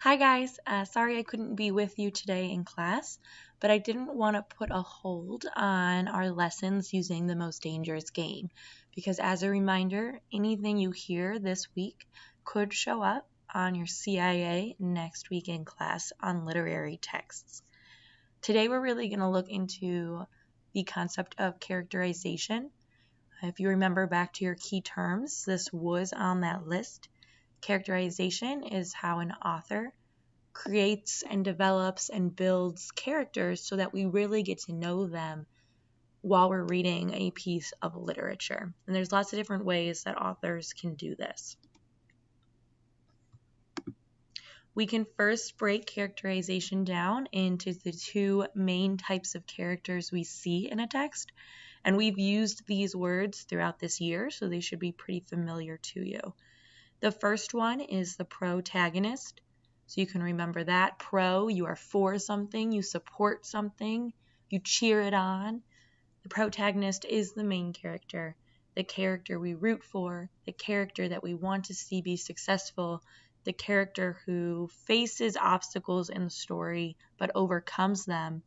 Hi guys, sorry I couldn't be with you today in class, but I didn't want to put a hold on our lessons using the most dangerous game because as a reminder, anything you hear this week could show up on your CIA next week in class on literary texts. Today we're really going to look into the concept of characterization. If you remember back to your key terms, this was on that list. Characterization is how an author creates and develops and builds characters so that we really get to know them while we're reading a piece of literature. And there's lots of different ways that authors can do this. We can first break characterization down into the two main types of characters we see in a text. And we've used these words throughout this year, so they should be pretty familiar to you. The first one is the protagonist. So you can remember that. Pro, you are for something, you support something, you cheer it on. The protagonist is the main character, the character we root for, the character that we want to see be successful, the character who faces obstacles in the story but overcomes them.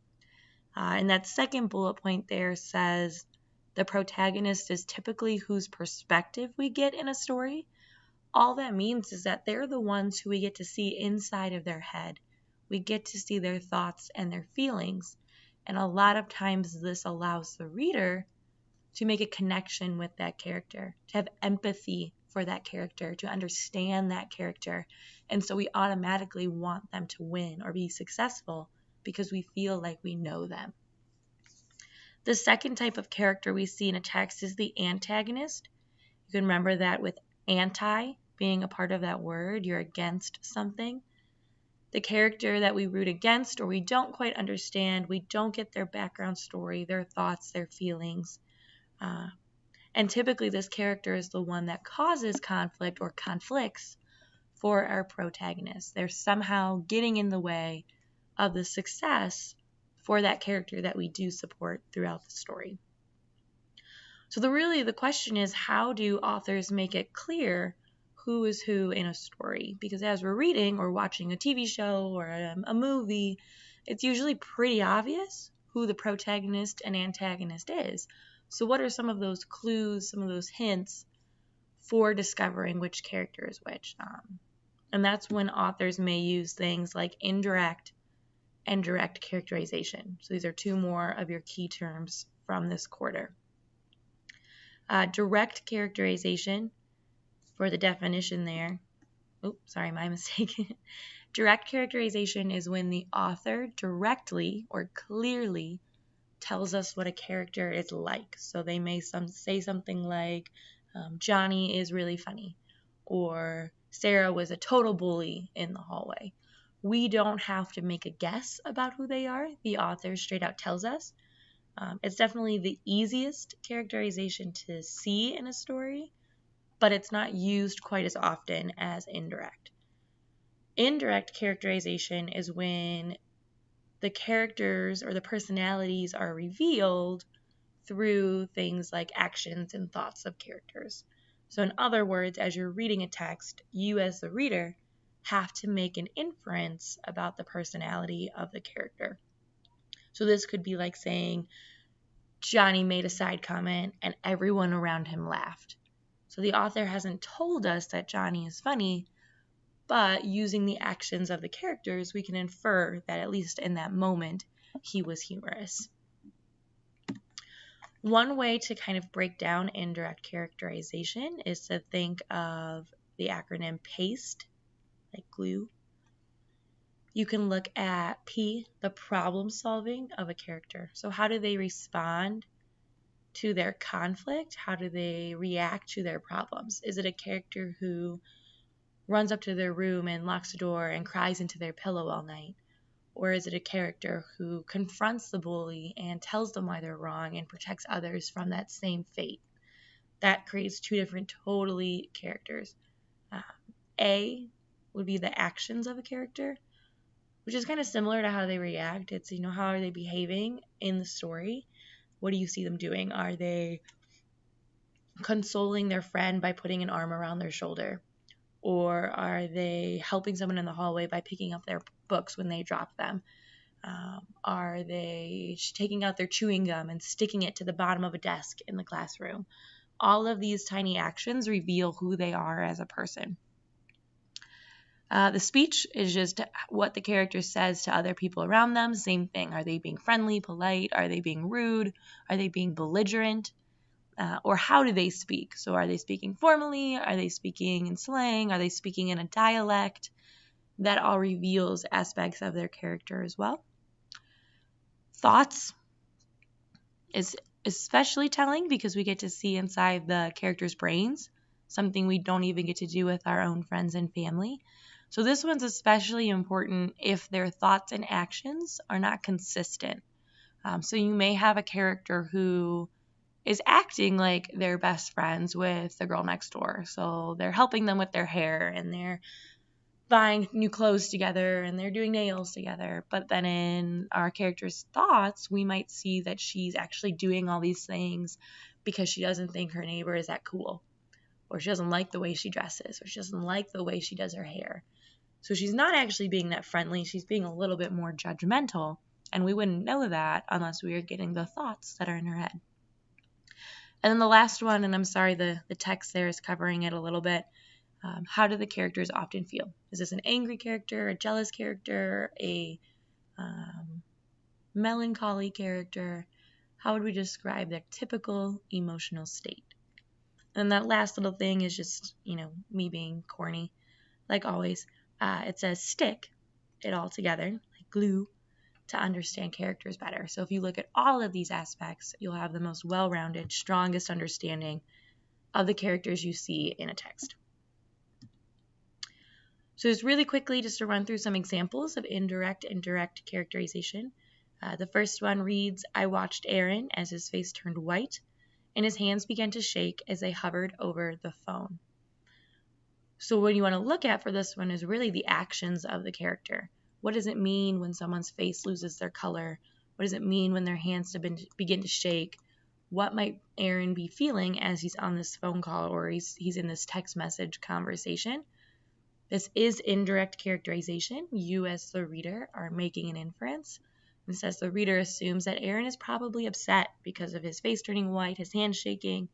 And that second bullet point there says the protagonist is typically whose perspective we get in a story. All that means is that they're the ones who we get to see inside of their head. We get to see their thoughts and their feelings. And a lot of times this allows the reader to make a connection with that character, to have empathy for that character, to understand that character. And so we automatically want them to win or be successful because we feel like we know them. The second type of character we see in a text is the antagonist. You can remember that with anti being a part of that word, you're against something. The character that we root against or we don't quite understand, we don't get their background story, their thoughts, their feelings. And typically this character is the one that causes conflict or conflicts for our protagonist. They're somehow getting in the way of the success for that character that we do support throughout the story. So the question is, how do authors make it clear who is who in a story? Because as we're reading or watching a TV show or a movie, it's usually pretty obvious who the protagonist and antagonist is. So what are some of those clues, some of those hints for discovering which character is which? And that's when authors may use things like indirect and direct characterization. So these are two more of your key terms from this quarter. Direct characterization, for the definition there. Oops, sorry, my mistake. Direct characterization is when the author directly or clearly tells us what a character is like. So they may say something like, Johnny is really funny, or Sarah was a total bully in the hallway. We don't have to make a guess about who they are. The author straight out tells us. It's definitely the easiest characterization to see in a story, but it's not used quite as often as indirect. Indirect characterization is when the characters or the personalities are revealed through things like actions and thoughts of characters. So in other words, as you're reading a text, you as the reader have to make an inference about the personality of the character. So this could be like saying, Johnny made a side comment and everyone around him laughed. So the author hasn't told us that Johnny is funny, but using the actions of the characters, we can infer that at least in that moment, he was humorous. One way to kind of break down indirect characterization is to think of the acronym PASTE, like glue. You can look at P, the problem solving of a character. So how do they respond to their conflict? How do they react to their problems? Is it a character who runs up to their room and locks the door and cries into their pillow all night? Or is it a character who confronts the bully and tells them why they're wrong and protects others from that same fate? That creates two different totally characters. A would be the actions of a character, which is kind of similar to how they react. It's, how are they behaving in the story? What do you see them doing? Are they consoling their friend by putting an arm around their shoulder? Or are they helping someone in the hallway by picking up their books when they drop them? Are they taking out their chewing gum and sticking it to the bottom of a desk in the classroom? All of these tiny actions reveal who they are as a person. The speech is just what the character says to other people around them. Same thing. Are they being friendly, polite? Are they being rude? Are they being belligerent? Or how do they speak? So are they speaking formally? Are they speaking in slang? Are they speaking in a dialect? That all reveals aspects of their character as well. Thoughts is especially telling because we get to see inside the characters' brains, something we don't even get to do with our own friends and family. So this one's especially important if their thoughts and actions are not consistent. So you may have a character who is acting like they're best friends with the girl next door. So they're helping them with their hair and they're buying new clothes together and they're doing nails together. But then in our character's thoughts, we might see that she's actually doing all these things because she doesn't think her neighbor is that cool, or she doesn't like the way she dresses, or she doesn't like the way she does her hair. So she's not actually being that friendly. She's being a little bit more judgmental. And we wouldn't know that unless we were getting the thoughts that are in her head. And then the last one, and I'm sorry, the text there is covering it a little bit. How do the characters often feel? Is this an angry character, a jealous character, a melancholy character? How would we describe their typical emotional state? And that last little thing is just, me being corny, like always. It says stick it all together, like glue, to understand characters better. So if you look at all of these aspects, you'll have the most well-rounded, strongest understanding of the characters you see in a text. So just really quickly, just to run through some examples of indirect and direct characterization. The first one reads, I watched Aaron as his face turned white and his hands began to shake as they hovered over the phone. So what you want to look at for this one is really the actions of the character. What does it mean when someone's face loses their color? What does it mean when their hands begin to shake? What might Aaron be feeling as he's on this phone call or he's in this text message conversation? This is indirect characterization. You as the reader are making an inference. It says the reader assumes that Aaron is probably upset because of his face turning white, his hands shaking.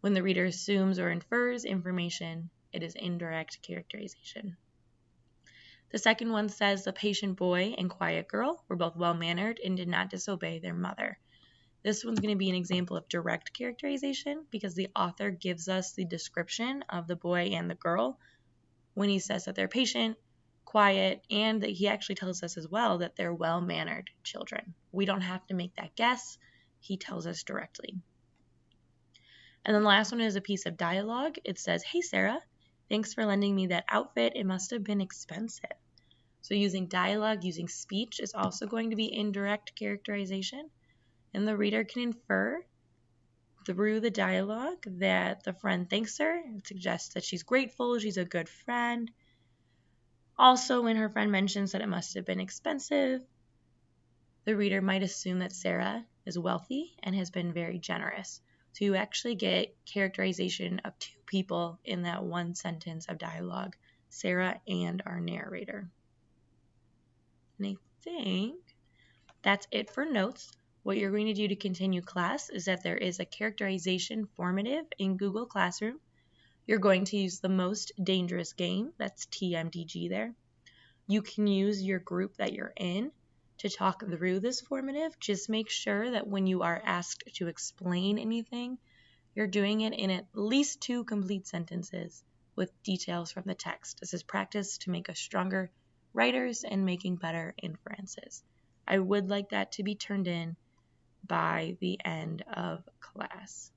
When the reader assumes or infers information, it is indirect characterization. The second one says the patient boy and quiet girl were both well-mannered and did not disobey their mother. This one's going to be an example of direct characterization because the author gives us the description of the boy and the girl when he says that they're patient, quiet, and that he actually tells us as well that they're well-mannered children. We don't have to make that guess. He tells us directly. And then the last one is a piece of dialogue. It says, hey, Sarah, thanks for lending me that outfit. It must have been expensive. So using dialogue, using speech is also going to be indirect characterization. And the reader can infer through the dialogue that the friend thanks her. It suggests that she's grateful, she's a good friend. Also, when her friend mentions that it must have been expensive, the reader might assume that Sarah is wealthy and has been very generous. So you actually get characterization of two people in that one sentence of dialogue, Sarah and our narrator. And I think that's it for notes. What you're going to do to continue class is that there is a characterization formative in Google Classroom. You're going to use the most dangerous game, that's TMDG there. You can use your group that you're in to talk through this formative. Just make sure that when you are asked to explain anything, you're doing it in at least 2 complete sentences with details from the text. This is practice to make us stronger writers and making better inferences. I would like that to be turned in by the end of class.